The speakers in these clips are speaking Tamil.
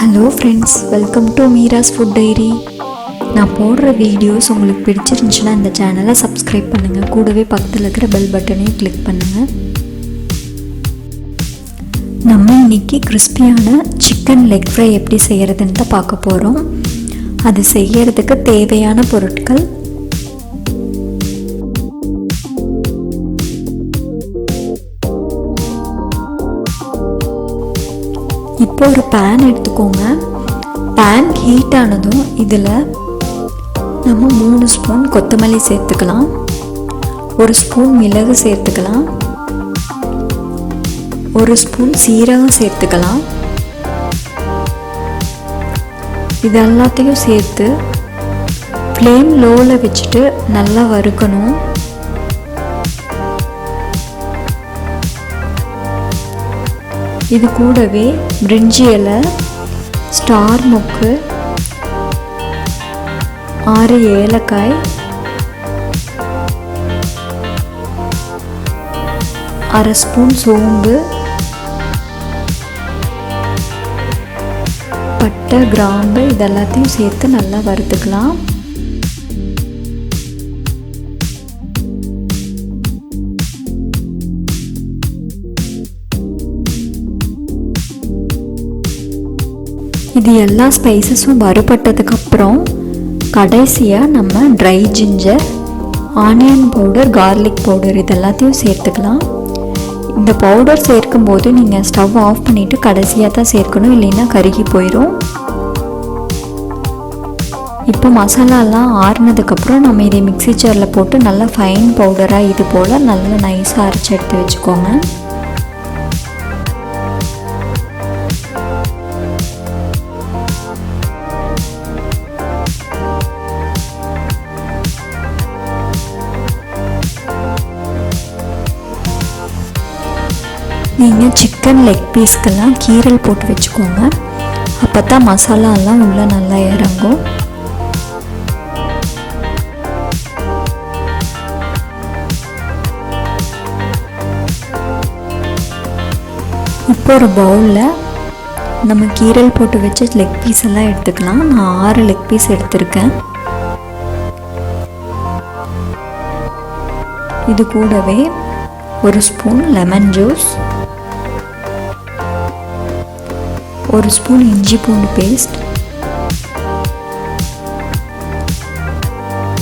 Hello friends, welcome to Meera's food diary. நான் போடுற வீடியோஸ் உங்களுக்கு பிடிச்சிருந்துச்சுன்னா இந்த சேனலை சப்ஸ்கிரைப் பண்ணுங்கள். கூடவே பக்கத்தில் இருக்கிற பெல் பட்டனையும் கிளிக் பண்ணுங்கள். நம்ம இன்றைக்கி கிறிஸ்பியான சிக்கன் லெக் ஃப்ரை எப்படி செய்கிறதுன்னு தான் பார்க்க போகிறோம். அது செய்கிறதுக்கு தேவையான பொருட்கள்: இப்போ ஒரு பேன் எடுத்துக்கோங்க. பேன் ஹீட் ஆனதும் இதில் நம்ம 3 ஸ்பூன் கொத்தமல்லி சேர்த்துக்கலாம், 1 ஸ்பூன் மிளகு சேர்த்துக்கலாம், 1 ஸ்பூன் சீரகம் சேர்த்துக்கலாம். இது எல்லாத்தையும் சேர்த்து ஃப்ளேம் லோவில் வச்சுட்டு நல்லா வறுக்கணும். இது கூடவே பிரிஞ்சி இலை, ஸ்டார் மொக்கு, 6 ஏலக்காய், 1/2 ஸ்பூன் சோம்பு, பட்டை, கிராம்பு இதெல்லாத்தையும் சேர்த்து நல்லா வறுத்துக்கலாம். இது எல்லா ஸ்பைசஸும் வறுபட்டதுக்கப்புறம் கடைசியாக நம்ம try ginger, onion powder, garlic powder இதெல்லாத்தையும் சேர்த்துக்கலாம். இந்த பவுடர் சேர்க்கும்போது நீங்கள் ஸ்டவ் ஆஃப் பண்ணிவிட்டு கடைசியாக தான் சேர்க்கணும், இல்லைன்னா கருகி போயிடும். இப்போ மசாலாலாம் ஆறுனதுக்கப்புறம் நம்ம இதை மிக்ஸி ஜாரில் போட்டு நல்லா ஃபைன் பவுடராக இது போல் நல்லா நைஸாக அரைச்சி எடுத்து வச்சுக்கோங்க. நீங்கள் சிக்கன் லெக் பீஸ்க்கெல்லாம் கீரல் போட்டு வச்சுக்கோங்க, அப்போ தான் மசாலாலாம் உள்ளே நல்லா இறங்கும். இப்போ ஒரு பவுலில் நம்ம கீரல் போட்டு வச்ச லெக் பீஸ் எல்லாம் எடுத்துக்கலாம். நான் 6 லெக் பீஸ் எடுத்திருக்கேன். இது கூடவே 1 ஸ்பூன் லெமன் ஜூஸ், 1 ஸ்பூன் இஞ்சி பூண்டு பேஸ்ட்,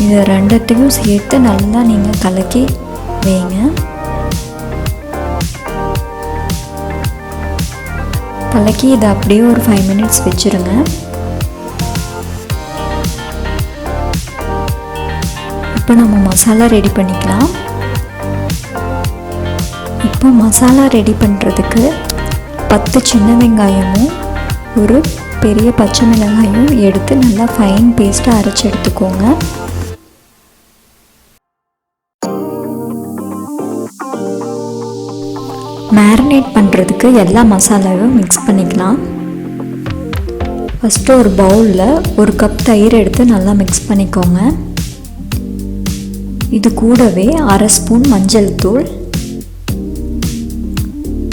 இதை ரெண்டத்தையும் சேர்த்து நல்லா நீங்கள் கலக்கி வைங்க. கலக்கி இதை அப்படியே ஒரு 5 மினிட்ஸ் வச்சுருங்க. இப்போ நம்ம மசாலா ரெடி பண்ணிக்கலாம். இப்போ மசாலா ரெடி பண்ணுறதுக்கு 10 சின்ன வெங்காயமும் 1 பெரிய பச்சை மிளகாயும் எடுத்து நல்லா ஃபைன் பேஸ்ட்டாக அரைச்சி எடுத்துக்கோங்க. மேரினேட் பண்ணுறதுக்கு எல்லா மசாலாவையும் மிக்ஸ் பண்ணிக்கலாம். ஃபஸ்ட்டு ஒரு பவுலில் 1 கப் தயிர் எடுத்து நல்லா மிக்ஸ் பண்ணிக்கோங்க. இது கூடவே 1/2 ஸ்பூன் மஞ்சள் தூள்,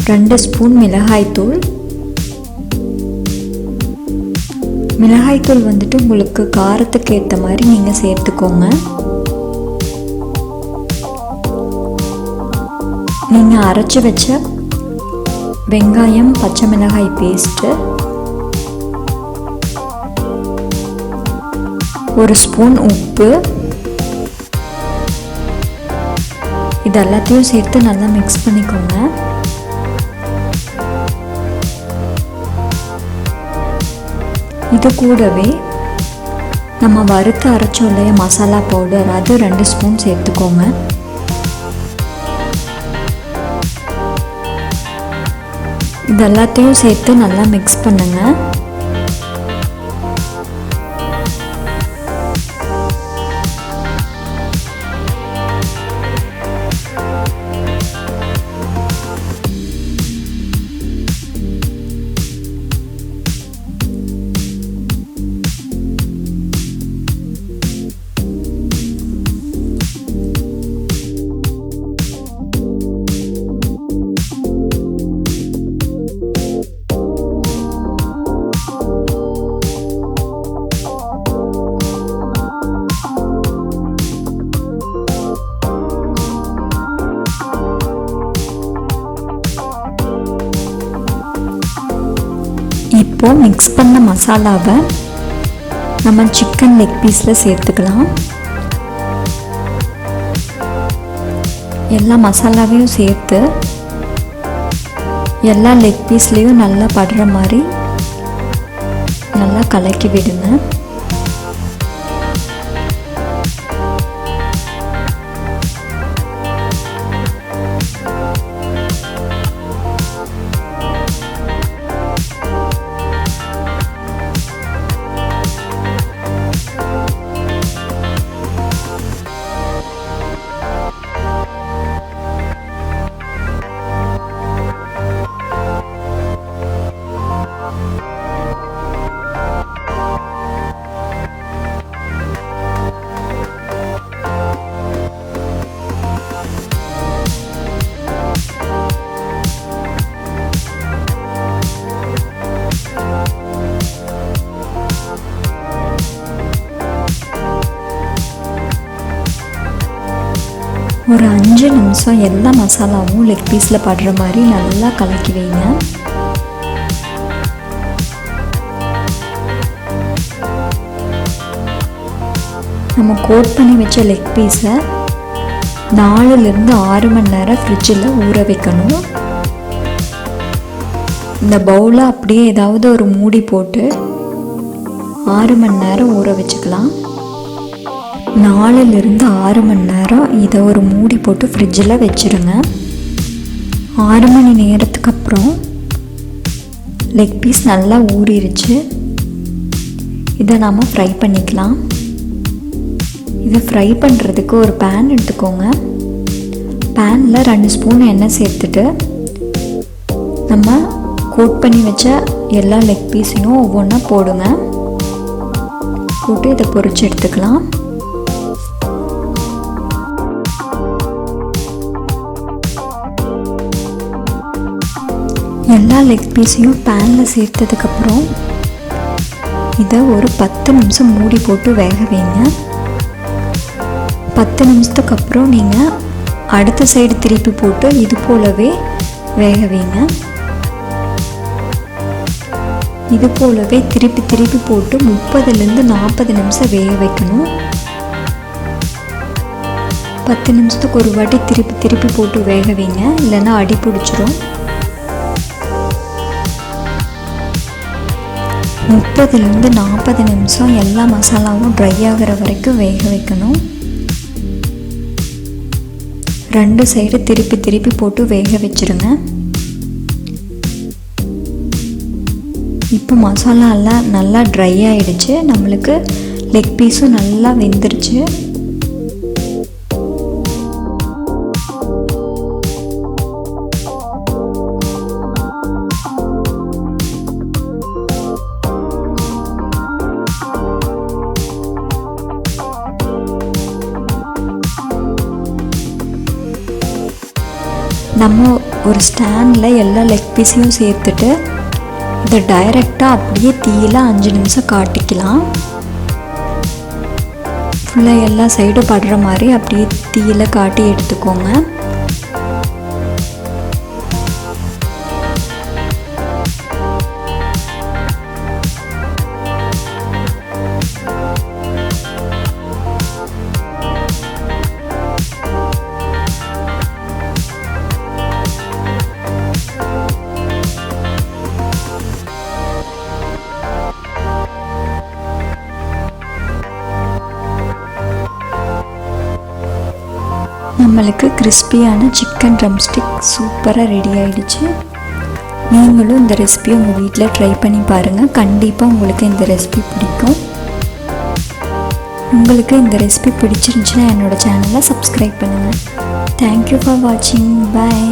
2 ஸ்பூன் மிளகாய்த்தூள். மிளகாய்த்தூள் வந்துட்டு உங்களுக்கு காரத்துக்கு ஏற்ற மாதிரி நீங்கள் சேர்த்துக்கோங்க. நீங்கள் அரைச்சி வச்ச வெங்காயம், பச்சை மிளகாய் பேஸ்ட்டு, 1 ஸ்பூன் உப்பு இது எல்லாத்தையும் சேர்த்து நல்லா மிக்ஸ் பண்ணிக்கோங்க. இது கூடவே நம்ம வறுத்து அரைச்சோம் இல்லையா மசாலா பவுடர், அது 2 ஸ்பூன் சேர்த்துக்கோங்க. இது எல்லாத்தையும் சேர்த்து நல்லா மிக்ஸ் பண்ணுங்கள். இப்போ மிக்ஸ் பண்ண மசாலாவை நம்ம சிக்கன் லெக் பீஸில் சேர்த்துக்கலாம். எல்லா மசாலாவையும் சேர்த்து எல்லா லெக் பீஸ்லேயும் நல்லா படுற மாதிரி நல்லா கலக்கி விடுங்க. ஒரு 5 நிமிஷம் எல்லா மசாலாவும் லெக் பீஸில் படுற மாதிரி நல்லா கலக்கி வைங்க. நம்ம கோட் பண்ணி வச்ச லெக் பீஸை 4லிருந்து 6 மணி நேரம் ஃப்ரிட்ஜில் ஊற வைக்கணும். இந்த பவுலை அப்படியே ஏதாவது ஒரு மூடி போட்டு 6 மணி நேரம் ஊற வச்சுக்கலாம். 4லிருந்து 6 மணி நேரம் இதை ஒரு மூடி போட்டு ஃப்ரிட்ஜில் வச்சுருங்க. 6 மணி நேரத்துக்கு அப்புறம் லெக் பீஸ் நல்லா ஊறிடுச்சு. இதை நாம் ஃப்ரை பண்ணிக்கலாம். இதை ஃப்ரை பண்ணுறதுக்கு ஒரு பேன் எடுத்துக்கோங்க. பேனில் 2 ஸ்பூன் எண்ணெய் சேர்த்துட்டு நம்ம கோட் பண்ணி வச்ச எல்லா லெக் பீஸையும் ஒவ்வொன்றா போடுங்க. போட்டு இதை பொரிச்சு எடுத்துக்கலாம். எல்லா லெக் பீஸையும் பேனில் சேர்த்ததுக்கப்புறம் இதை ஒரு 10 நிமிஷம் மூடி போட்டு வேக வைங்க. 10 நிமிஷத்துக்கு அப்புறம் நீங்கள் அடுத்த சைடு திருப்பி போட்டு இது போலவே வேக வைங்க. இது போலவே திருப்பி திருப்பி போட்டு 30லிருந்து 40 நிமிஷம் வேக வைக்கணும். 10 நிமிஷத்துக்கு ஒரு வாட்டி திருப்பி திருப்பி போட்டு வேக வைங்க, இல்லைன்னா அடி பிடிச்சிரும். 30லிருந்து 40 நிமிஷம் எல்லா மசாலாவும் ட்ரை ஆகிற வரைக்கும் வேக வைக்கணும். 2 சைடு திருப்பி திருப்பி போட்டு வேக வச்சுருங்க. இப்போ மசாலா எல்லாம் நல்லா ட்ரை ஆகிடுச்சு. நம்மளுக்கு லெக் பீஸும் நல்லா வெந்துருச்சு. நம்ம ஒரு ஸ்டாண்டில் எல்லா லெக் பீஸையும் சேர்த்துட்டு இதை டைரெக்டாக அப்படியே தீயில் 5 நிமிஷம் காட்டிக்கலாம். ஃபுல்லாக எல்லா சைடும் படுற மாதிரி அப்படியே தீயில் காட்டி எடுத்துக்கோங்க. நம்மளுக்கு கிறிஸ்பியான சிக்கன் ட்ரம்ஸ்டிக் சூப்பராக ரெடி ஆகிடுச்சு. நீங்களும் இந்த ரெசிபியை உங்கள் வீட்டில் ட்ரை பண்ணி பாருங்கள். கண்டிப்பாக உங்களுக்கு இந்த ரெசிபி பிடிக்கும். உங்களுக்கு இந்த ரெசிபி பிடிச்சிருந்துச்சுன்னா என்னோடய சேனலை சப்ஸ்கிரைப் பண்ணுங்கள். தேங்க்யூ ஃபார் வாட்சிங். பாய்.